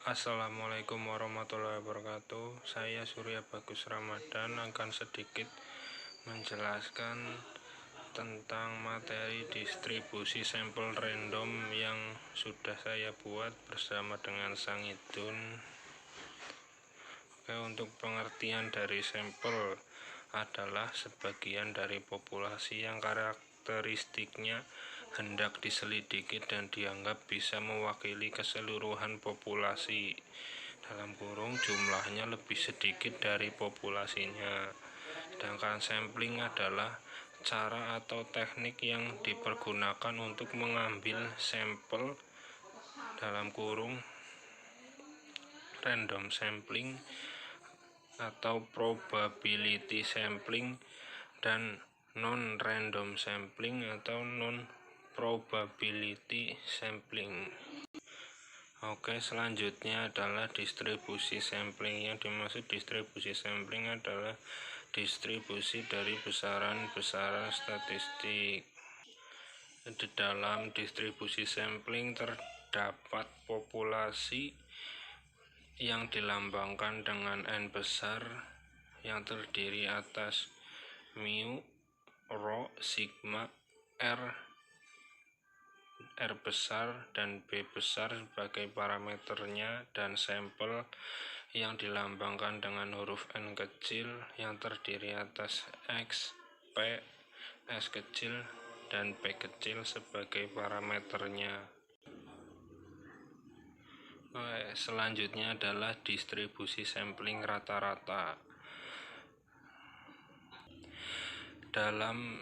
Assalamualaikum warahmatullahi wabarakatuh. Saya Surya Bagus Ramadan akan sedikit menjelaskan tentang materi distribusi sampel random yang sudah saya buat bersama dengan Sang Idun. Oke, untuk pengertian dari sampel adalah sebagian dari populasi yang karakteristiknya hendak diselidiki dan dianggap bisa mewakili keseluruhan populasi, dalam kurung jumlahnya lebih sedikit dari populasinya. Sedangkan sampling adalah cara atau teknik yang dipergunakan untuk mengambil sampel, dalam kurung random sampling atau probability sampling, dan non-random sampling atau non-probability sampling. Oke, selanjutnya adalah distribusi sampling. Yang dimaksud distribusi sampling adalah distribusi dari besaran-besaran statistik. Di dalam distribusi sampling terdapat populasi yang dilambangkan dengan N besar yang terdiri atas mu, rho, sigma, R besar dan B besar sebagai parameternya, dan sampel yang dilambangkan dengan huruf N kecil yang terdiri atas X, P, S kecil, dan P kecil sebagai parameternya. Selanjutnya adalah distribusi sampling rata-rata. Dalam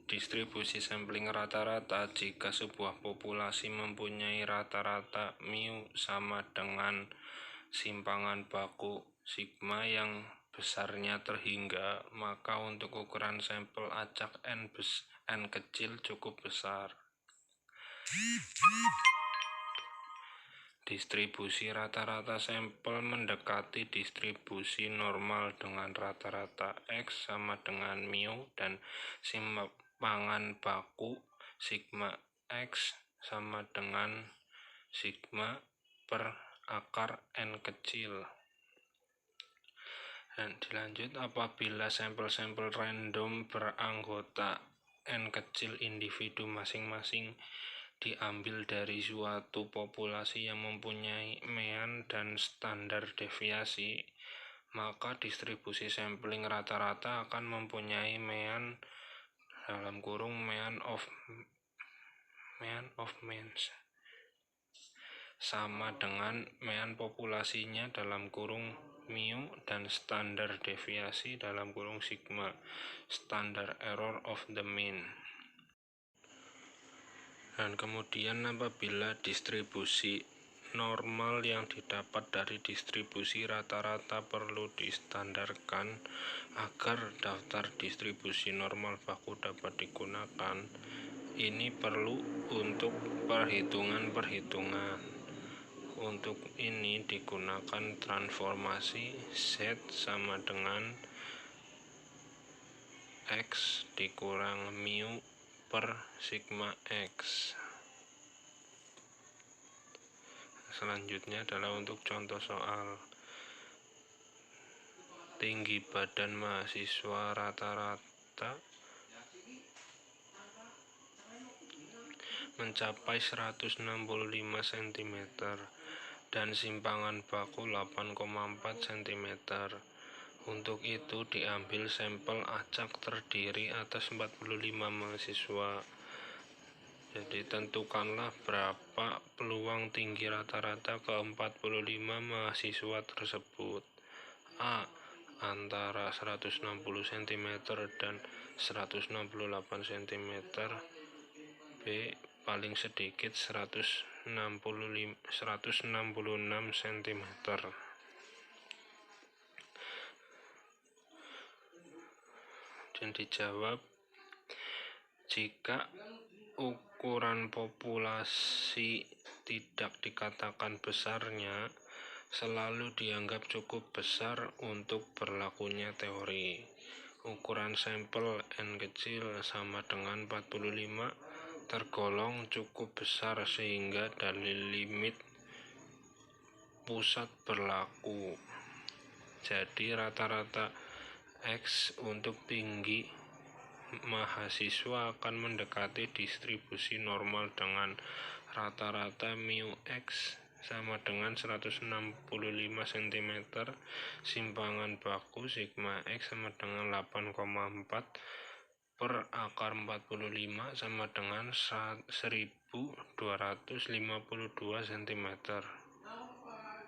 distribusi sampling rata-rata, jika sebuah populasi mempunyai rata-rata mu sama dengan simpangan baku sigma yang besarnya terhingga, maka untuk ukuran sampel acak N kecil cukup besar. Distribusi rata-rata sampel mendekati distribusi normal dengan rata-rata X sama dengan mu dan simpangan baku sigma X sama dengan sigma per akar N kecil. Dan dilanjut, apabila sampel-sampel random beranggota N kecil individu masing-masing diambil dari suatu populasi yang mempunyai mean dan standar deviasi, maka distribusi sampling rata-rata akan mempunyai mean, dalam kurung mean of means, sama dengan mean populasinya, dalam kurung mu, dan standar deviasi, dalam kurung sigma, standard error of the mean. Dan kemudian apabila distribusi normal yang didapat dari distribusi rata-rata perlu distandarkan agar daftar distribusi normal baku dapat digunakan, ini perlu untuk perhitungan-perhitungan. Untuk ini digunakan transformasi Z sama dengan X dikurang mu per sigma X. Selanjutnya adalah untuk contoh soal. Tinggi badan mahasiswa rata-rata mencapai 165 cm dan simpangan baku 8,4 cm. Untuk itu diambil sampel acak terdiri atas 45 mahasiswa. Jadi tentukanlah berapa peluang tinggi rata-rata ke 45 mahasiswa tersebut. A. Antara 160 cm dan 168 cm. B. Paling sedikit 166 cm. Dan dijawab, jika ukuran populasi tidak dikatakan besarnya, selalu dianggap cukup besar untuk berlakunya teori. Ukuran sampel N kecil sama dengan 45 tergolong cukup besar sehingga dalil limit pusat berlaku. Jadi rata-rata X untuk tinggi mahasiswa akan mendekati distribusi normal dengan rata-rata mu X sama dengan 165 cm, simpangan baku sigma X sama dengan 8,4 per akar 45 sama dengan 1252 cm,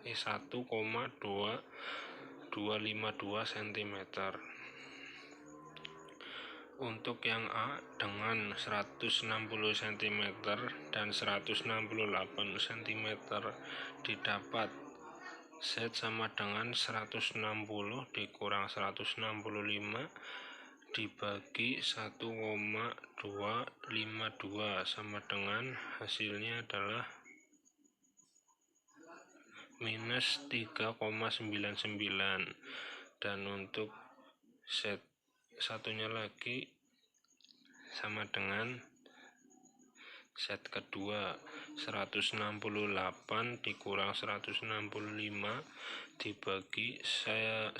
1,2252 cm. Untuk yang A dengan 160 cm dan 168 cm didapat Z sama dengan 160 dikurang 165 dibagi 1,252 sama dengan hasilnya adalah minus 3,99. Dan untuk Z satunya lagi sama dengan Z kedua 168 dikurang 165 dibagi 1,252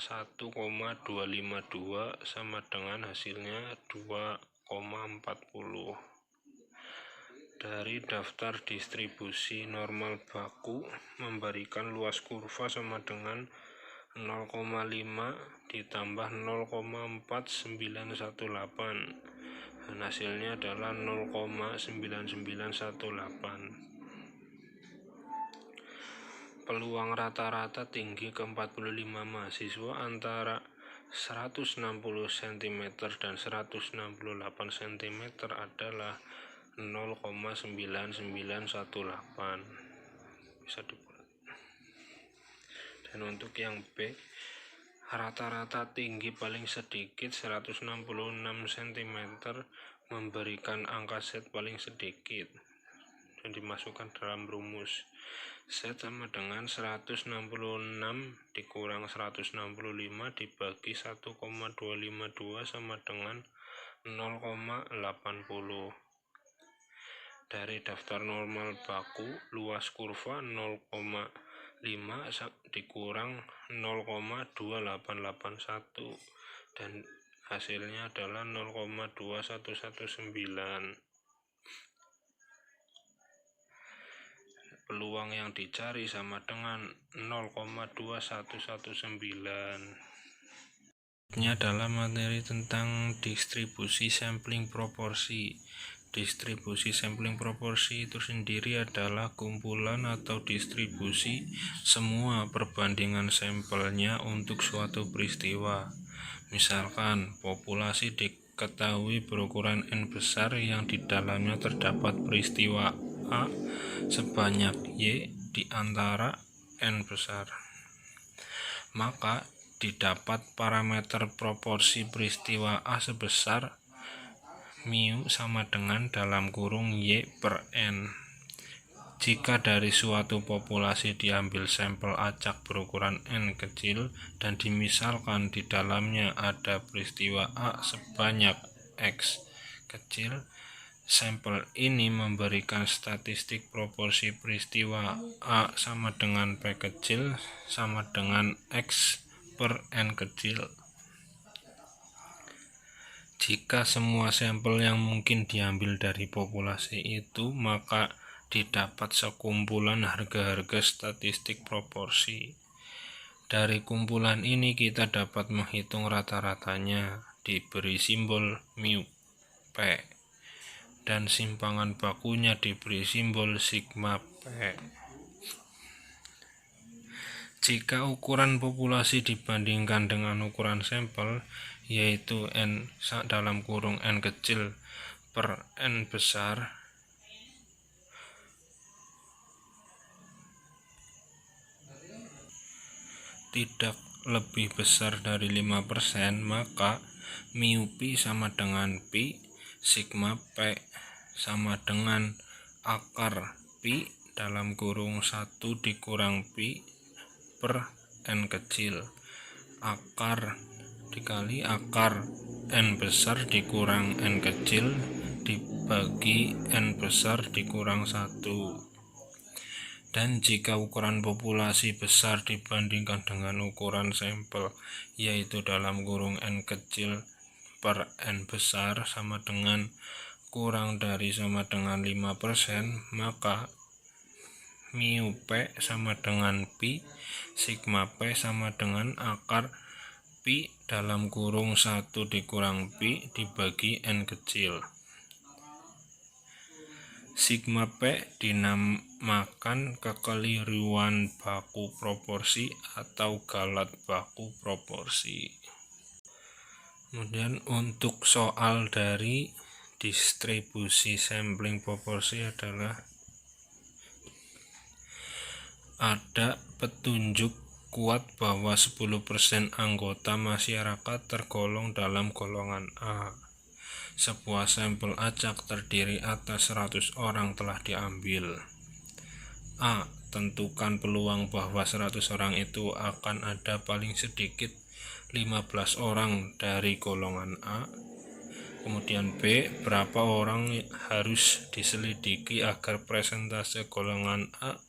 sama dengan hasilnya 2,40. Dari daftar distribusi normal baku memberikan luas kurva sama dengan 0,5 ditambah 0,4918 dan hasilnya adalah 0,9918. Peluang rata-rata tinggi ke-45 mahasiswa antara 160 cm dan 168 cm adalah 0,9918. Bisa dibuat. Dan untuk yang B, rata-rata tinggi paling sedikit 166 cm memberikan angka Z paling sedikit dan dimasukkan dalam rumus. Z sama dengan 166 dikurang 165 dibagi 1,252 sama dengan 0,80. Dari daftar normal baku, luas kurva 0,5 dikurang 0,2881 dan hasilnya adalah 0,2119. Peluang yang dicari sama dengan 0,2119. Ini adalah materi tentang distribusi sampling proporsi. Distribusi sampling proporsi itu sendiri adalah kumpulan atau distribusi semua perbandingan sampelnya untuk suatu peristiwa. Misalkan populasi diketahui berukuran N besar yang di dalamnya terdapat peristiwa A sebanyak Y di antara N besar. Maka didapat parameter proporsi peristiwa A sebesar mu sama dengan dalam kurung Y per N. Jika dari suatu populasi diambil sampel acak berukuran N kecil dan dimisalkan di dalamnya ada peristiwa A sebanyak X kecil, sampel ini memberikan statistik proporsi peristiwa A sama dengan P kecil sama dengan X per N kecil. Jika semua sampel yang mungkin diambil dari populasi itu, maka didapat sekumpulan harga-harga statistik proporsi. Dari kumpulan ini kita dapat menghitung rata-ratanya diberi simbol mu P dan simpangan bakunya diberi simbol sigma P. Jika ukuran populasi dibandingkan dengan ukuran sampel, yaitu N dalam kurung N kecil per N besar, tidak lebih besar dari 5%, maka mu pi sama dengan pi, sigma P sama dengan akar pi dalam kurung 1 dikurang pi per N kecil. Akar dikali akar N besar dikurang N kecil dibagi N besar dikurang 1. Dan jika ukuran populasi besar dibandingkan dengan ukuran sampel, yaitu dalam kurung N kecil per N besar sama dengan kurang dari sama dengan 5%, maka mu P sama dengan pi, sigma P sama dengan akar pi dalam kurung 1 dikurang pi dibagi N kecil. Sigma P dinamakan kekeliruan baku proporsi atau galat baku proporsi. Kemudian untuk soal dari distribusi sampling proporsi adalah ada petunjuk kuat bahwa 10% anggota masyarakat tergolong dalam golongan A. Sebuah sampel acak terdiri atas 100 orang telah diambil. A. Tentukan peluang bahwa 100 orang itu akan ada paling sedikit 15 orang dari golongan A. Kemudian B. Berapa orang harus diselidiki agar persentase golongan A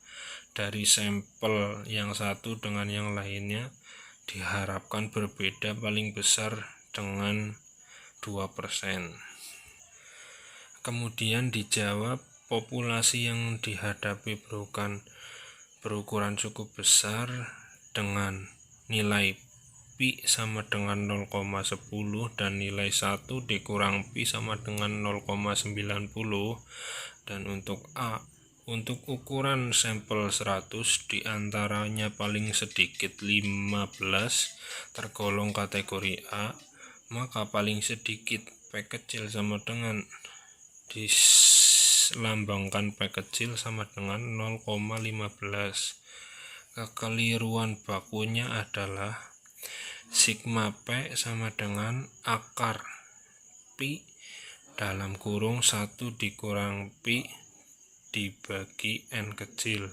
dari sampel yang satu dengan yang lainnya diharapkan berbeda paling besar dengan 2%. Kemudian dijawab populasi yang dihadapi berukuran cukup besar dengan nilai pi sama dengan 0,10 dan nilai 1 dikurang pi sama dengan 0,90. Dan untuk A, untuk ukuran sampel 100 diantaranya paling sedikit 15 tergolong kategori A, maka paling sedikit P kecil sama dengan dilambangkan P kecil sama dengan 0,15. Kekeliruan bakunya adalah sigma P sama dengan akar pi dalam kurung 1 dikurang pi dibagi N kecil.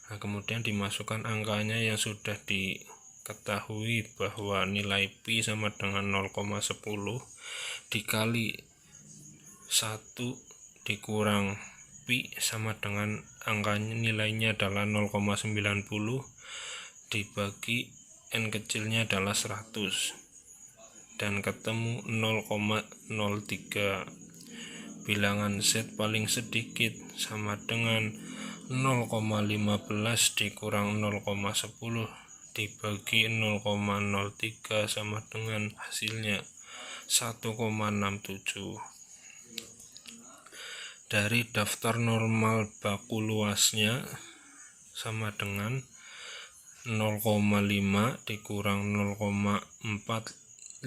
Nah, kemudian dimasukkan angkanya yang sudah diketahui bahwa nilai pi sama dengan 0,10 dikali 1 dikurang pi sama dengan angkanya nilainya adalah 0,90 dibagi N kecilnya adalah 100 dan ketemu 0,03. Bilangan Z paling sedikit sama dengan 0,15 dikurang 0,10 dibagi 0,03 sama dengan hasilnya 1,67. Dari daftar normal baku luasnya sama dengan 0,5 dikurang 0,4525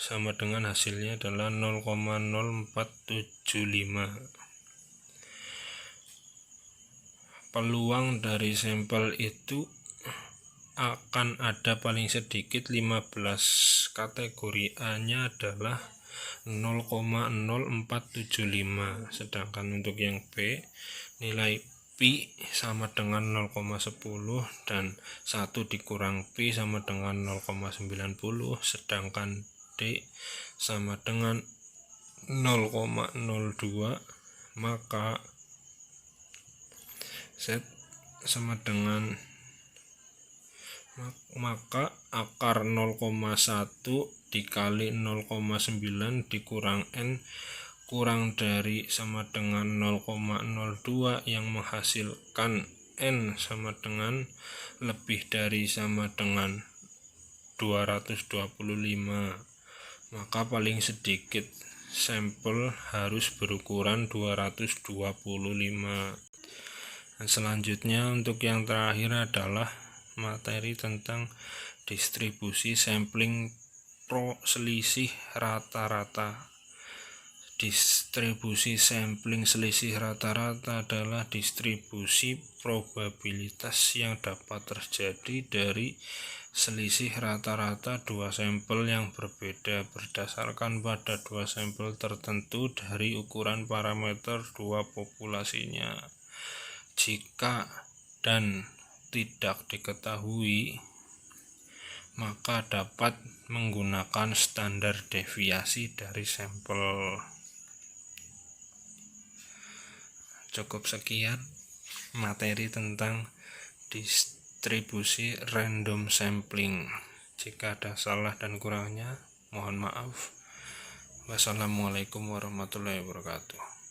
sama dengan hasilnya adalah 0,0475. Peluang dari sampel itu akan ada paling sedikit 15, kategori A-nya adalah 0,0475, sedangkan untuk yang B nilai pi sama dengan 0,10 dan 1 dikurang pi sama dengan 0,90, sedangkan D sama dengan 0,02, maka Z sama dengan akar 0,1 dikali 0,9 dikurang N kurang dari sama dengan 0,02 yang menghasilkan N sama dengan lebih dari sama dengan 225, maka paling sedikit sampel harus berukuran 225. Selanjutnya untuk yang terakhir adalah materi tentang distribusi sampling pro selisih rata-rata. Distribusi sampling selisih rata-rata adalah distribusi probabilitas yang dapat terjadi dari selisih rata-rata dua sampel yang berbeda berdasarkan pada dua sampel tertentu dari ukuran parameter dua populasinya. Jika dan tidak diketahui, maka dapat menggunakan standar deviasi dari sampel. Cukup sekian. materi tentang distribusi random sampling. Jika ada salah dan kurangnya, mohon maaf. Wassalamualaikum warahmatullahi wabarakatuh.